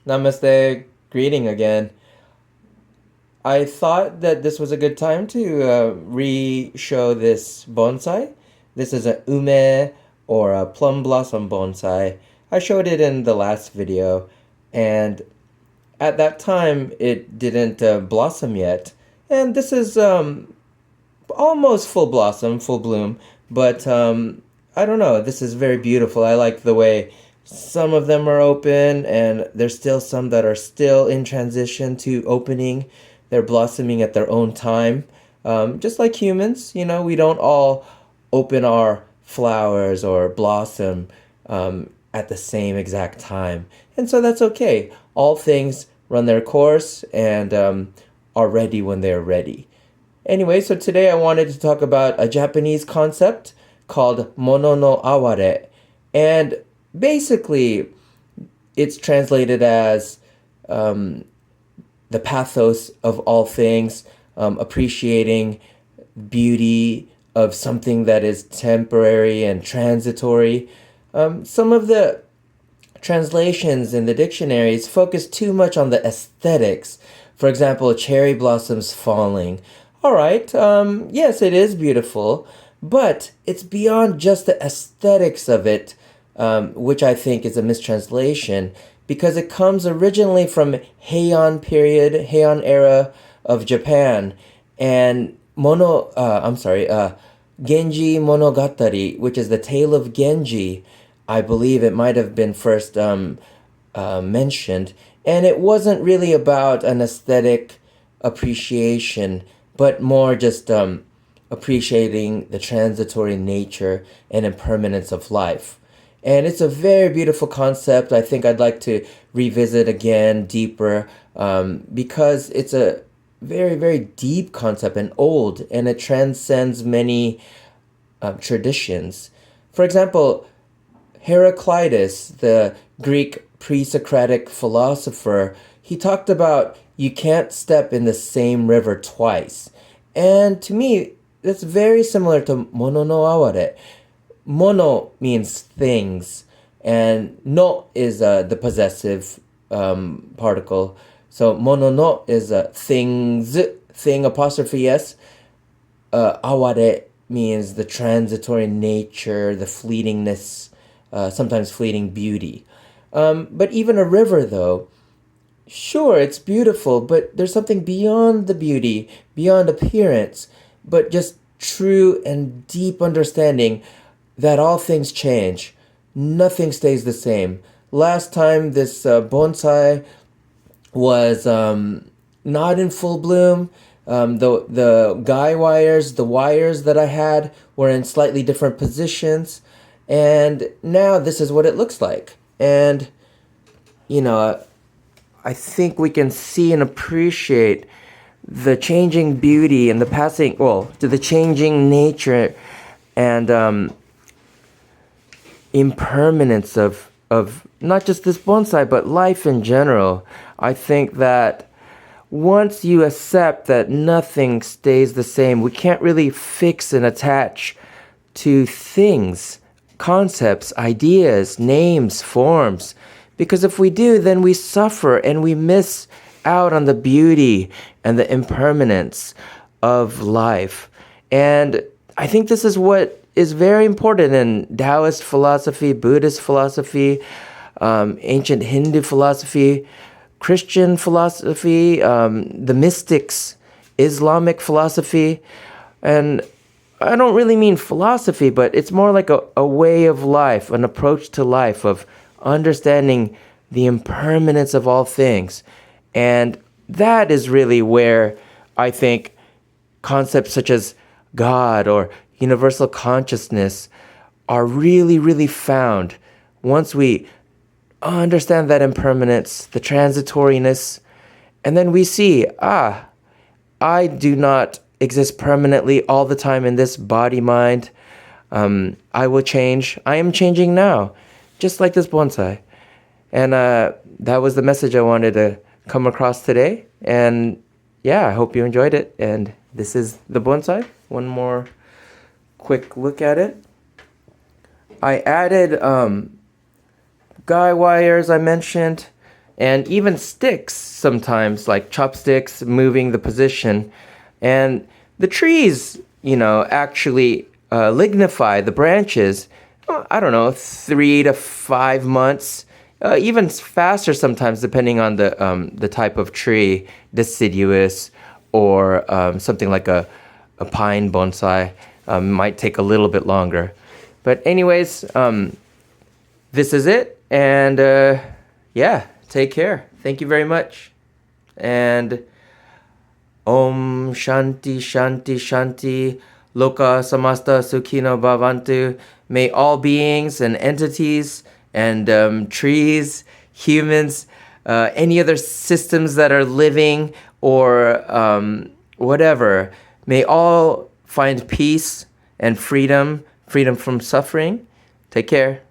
Namaste, greeting again. I thought that this was a good time to re-show this bonsai. This is a ume or a plum blossom bonsai. I showed it in the last video, and at that time it didn't blossom yet. And this is almost full blossom, full bloom, but I don't know. This is very beautiful. I like the way some of them are open, and there's still some that are still in transition to opening. They're blossoming at their own time. Just like humans, we don't all open our flowers or blossom at the same exact time. And so that's okay. All things run their course and are ready when they're ready. Anyway, so today I wanted to talk about a Japanese concept called mono no aware. And basically, it's translated as the pathos of all things, appreciating beauty of something that is temporary and transitory. Some of the translations in the dictionaries focus too much on the aesthetics. For example, cherry blossoms falling. All right, yes, it is beautiful, but it's beyond just the aesthetics of it, which I think is a mistranslation because it comes originally from Heian era of Japan, and Genji Monogatari, which is the tale of Genji. I believe it might have been first mentioned, and it wasn't really about an aesthetic appreciation, but more just appreciating the transitory nature and impermanence of life. And it's a very beautiful concept. I think I'd like to revisit again deeper because it's a very, very deep concept and old, and it transcends many traditions. For example, Heraclitus, the Greek pre-Socratic philosopher, he talked about you can't step in the same river twice. And to me, that's very similar to mono no aware. Mono means things, and no is the possessive particle. So mono no is things, thing apostrophe s. Aware means the transitory nature, the fleetingness, sometimes fleeting beauty. But even a river, though, sure, it's beautiful, but there's something beyond the beauty, beyond appearance, but just true and deep understanding that all things change. Nothing stays the same. Last time this bonsai was not in full bloom. The guy wires, the wires that I had were in slightly different positions, and now this is what it looks like. And you know, I think we can see and appreciate the changing beauty and the passing, well, to the changing nature and impermanence of not just this bonsai, but life in general. I think that once you accept that nothing stays the same, we can't really fix and attach to things, concepts, ideas, names, forms. Because if we do, then we suffer and we miss out on the beauty and the impermanence of life. And I think this is what is very important in Taoist philosophy, Buddhist philosophy, ancient Hindu philosophy, Christian philosophy, the mystics, Islamic philosophy. And I don't really mean philosophy, but it's more like a way of life, an approach to life of understanding the impermanence of all things. And that is really where I think concepts such as God or universal consciousness are really, really found once we understand that impermanence, the transitoriness, and then we see, I do not exist permanently all the time in this body mind. I will change. I am changing now, just like this bonsai. And that was the message I wanted to come across today. And yeah, I hope you enjoyed it. And this is the bonsai. One more quick look at it. I added guy wires I mentioned, and even sticks sometimes, like chopsticks, moving the position. And the trees, actually lignify the branches, I don't know, 3 to 5 months, even faster sometimes, depending on the type of tree, deciduous or something like a pine bonsai, might take a little bit longer. But anyways, this is it. And yeah, take care. Thank you very much. And Om Shanti Shanti Shanti Loka Samasta Sukhino Bhavantu. May all beings and entities and trees, humans, any other systems that are living or whatever, may all find peace and freedom from suffering. Take care.